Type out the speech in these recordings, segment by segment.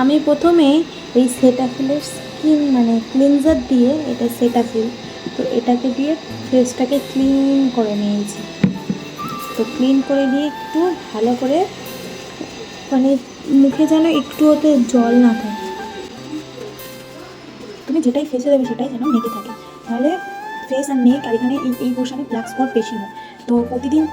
আমি প্রথমে এই সেটাফিলের স্কিন মানে ক্লিনজার দিয়ে, এটা সেটাফিল, তো এটাকে দিয়ে ফেসটাকে ক্লিন করে নিয়েছি। তো ক্লিন করে নিয়ে একটু ভালো করে মানে মুখে যেন একটু ওতে জল না থাকে, তুমি যেটাই ফেসে দেবে সেটাই যেন মেখে থাকে, তাহলে ফেস আর নেক আর এখানে এই পোর্শনে ব্ল্যাক স্পট বেশি হয়। তো প্রতিদিন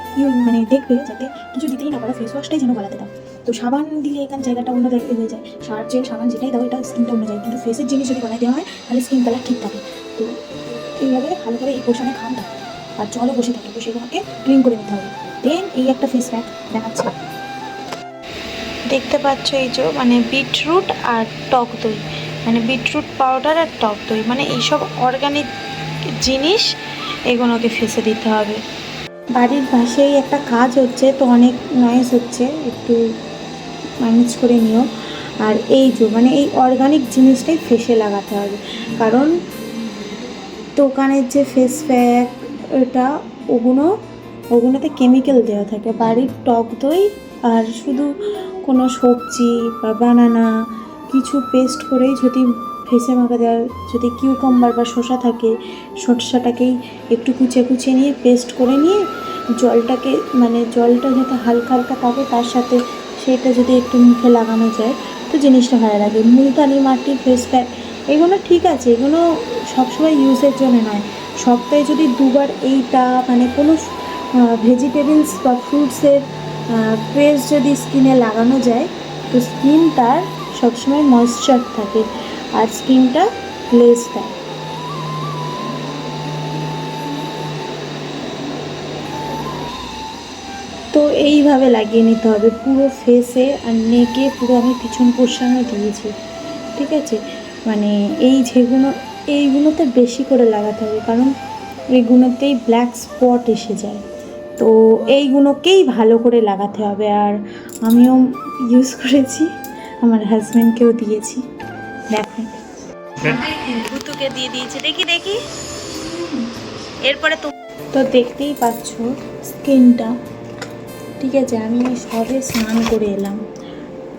মানে দেখবে যাতে কিছু দিতেই না পারো, ফেস ওয়াশটাই যেন গলাতে দাও। তো সাবান দিলে এখানে জায়গাটা অন্য জায়গায় হয়ে যায়, সার জেল সাবান যেটাই দাও এটা স্কিনটা অন্য যায়, কিন্তু ফেসের জিনিস যদি গলায় দেওয়া হয় তাহলে স্কিন কালার ঠিক থাকে। তো এইভাবে ভালো করে এই পোর্শনে ঘাম থাকে আর জলও বসে থাকে, তো সেগুলোকে ক্লিন করে নিতে হবে। দেন এই একটা ফেস প্যাক দেখাচ্ছি, দেখতে পাচ্ছ এই যে মানে বিটরুট আর টক দই, মানে বিটরুট পাউডার আর টক দই, মানে এইসব অর্গানিক জিনিস এগুলোকে ফেসে দিতে হবে। বাড়ির পাশেই একটা কাজ হচ্ছে, তো অনেক নয়েজ হচ্ছে, একটু ম্যানেজ করে নিও। আর এই যে মানে এই অর্গানিক জিনিসটাই ফেসে লাগাতে হবে, কারণ দোকানের যে ফেস প্যাক এটা ওগুলোতে কেমিক্যাল দেওয়া থাকে। বাড়ির টক দই আর শুধু কোনো সবজি বা বানানা কিছু পেস্ট করেই যদি ফেসে মাখা দেওয়া, যদি কিউকাম্বার বা শসা থাকে শসাটাকেই একটু কুচিয়ে নিয়ে পেস্ট করে নিয়ে জলটাকে মানে জলটা যাতে হালকা হালকা থাকে তার সাথে সেটা যদি একটু মুখে লাগানো যায় তো জিনিসটা ভালো লাগে। মুলতানি মাটির ফেস প্যাক এগুলো ঠিক আছে, এগুলো সবসময় ইউজের জন্য নয়, সপ্তাহে যদি দুবার এইটা মানে কোনো ভেজিটেবলস বা ফ্রুটসের পেস্ট যদি স্কিনে লাগানো যায় তো স্কিনটার সবসময় ময়েশ্চার থাকে আর স্কিনটা গ্লেজ দেয়। তো এইভাবে লাগিয়ে নিতে হবে পুরো ফেসে আর নেকে, পুরো আমি পিছন পোর্শনও দিয়েছি, ঠিক আছে। মানে এইগুলোতে বেশি করে লাগাতে হবে, কারণ এইগুলোতেই ব্ল্যাক স্পট এসে যায়, তো এইগুলোকেই ভালো করে লাগাতে হবে। আর আমিও ইউজ করেছি, আমার হাজব্যান্ডকেও দিয়েছি, দেখো ভুতুকে দিয়ে দিয়েছে, দেখি এরপরে তো দেখতেই পাচ্ছ স্কিনটা, ঠিক আছে। আমি সবে স্নান করে এলাম,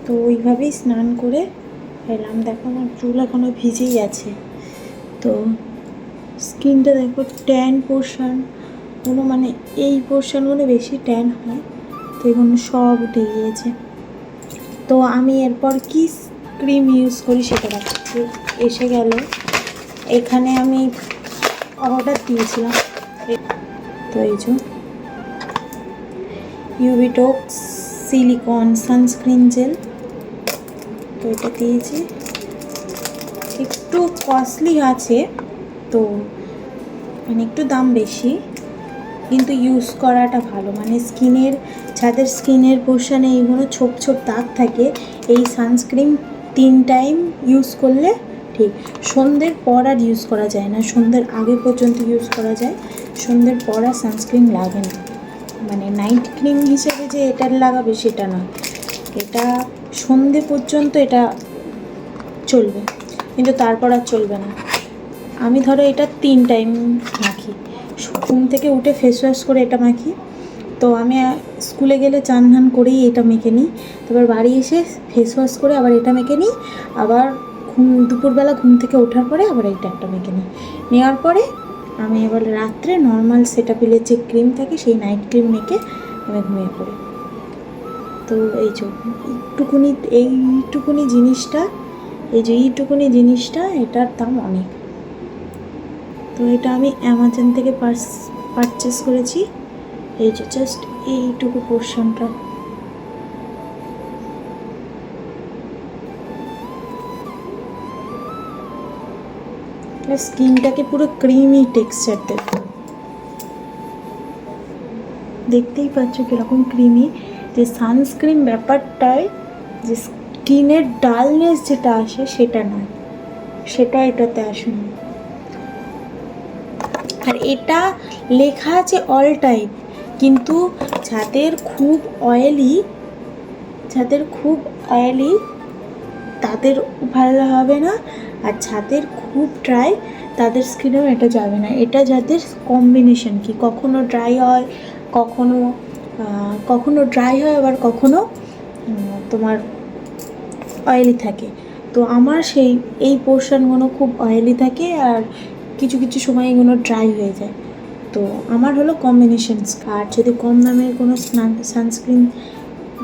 তো ওইভাবেই স্নান করে এলাম, দেখো আমার চুল এখনও ভিজেই আছে। তো স্কিনটা দেখো ট্যান পোর্শনগুলো, মানে এই পোর্শনগুলো বেশি ট্যান হয়, তো এগুলো সব উঠে গিয়েছে। তো আমি এরপর কি ক্রিম ইউজ করি সেটা দেখাচ্ছি। এসে গেল, এখানে আমি অর্ডার দিয়েছিলাম, তো এই যে ইউভিটক্স সিলিকন সানস্ক্রিন জেল, তো এটা দিয়েছি। একটু কস্টলি আছে, তো মানে একটু দাম বেশি, কিন্তু ইউজ করাটা ভালো, মানে যাদের স্কিনের পোর্শনে এইগুলো ছোপ দাগ থাকে, এই সানস্ক্রিন 3 টাইম ইউজ করলে ঠিক। সন্ধ্যের পর আর ইউজ করা যায় না, সন্ধ্যের আগে পর্যন্ত ইউজ করা যায়, সন্ধ্যের পর আর সানস্ক্রিন লাগে না। মানে নাইট ক্রিম হিসেবে যে এটা লাগাবে সেটা নয়, এটা সন্ধ্যে পর্যন্ত এটা চলবে, কিন্তু তারপর আর চলবে না। আমি ধরো এটা 3 টাইম মাখি, ঘুম থেকে উঠে ফেস ওয়াশ করে এটা মাখি, তো আমি স্কুলে গেলে চান ধান করেই এটা মেখে নিই, তারপর বাড়ি এসে ফেস ওয়াশ করে আবার এটা মেখে নিই, আবার দুপুরবেলা ঘুম থেকে ওঠার পরে আবার এটা একটা মেখে নিই, নেওয়ার পরে আমি এবার রাত্রে নর্মাল সেটাফিলের যে ক্রিম থাকে সেই নাইট ক্রিম মেখে আমি ঘুমিয়ে পড়ি। তো এইটুকুনি জিনিসটা এটার দাম অনেক। তো এটা আমি অ্যামাজন থেকে পারচেস করেছি, এই যে জাস্ট এইটুকু পোর্শনটা। স্কিনটাকে পুরো ক্রিমি টেক্সচার দেবে, দেখতেই পাচ্ছ কীরকম ক্রিমি। যে সানস্ক্রিন ব্যাপারটায় যে স্কিনের ডালনেস যেটা আসে সেটা নয়, সেটা এটাতে আসেনি। আর এটা লেখা আছে অল টাইপ, কিন্তু যাদের খুব অয়েলি তাদের ভালো হবে না, আর যাদের খুব ড্রাই তাদের স্কিনেও এটা যাবে না। এটা যাদের কম্বিনেশন কি, কখনো ড্রাই হয় আবার কখনো তোমার অয়েলি থাকে। তো আমার এই পোর্শনগুলো খুব অয়েলি থাকে, আর কিছু কিছু সময় এগুলো ড্রাই হয়ে যায়। তো আমার হলো কম্বিনেশন। আর যদি কম দামের কোনো সানস্ক্রিন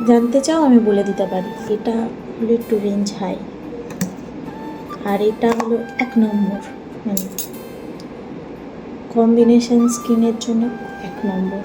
জানতে চাও আমি বলে দিতে পারি। এটা হলো একটু রেঞ্জ হাই, আর এটা হলো 1 নম্বর, মানে কম্বিনেশন স্কিনের জন্য 1 নম্বর।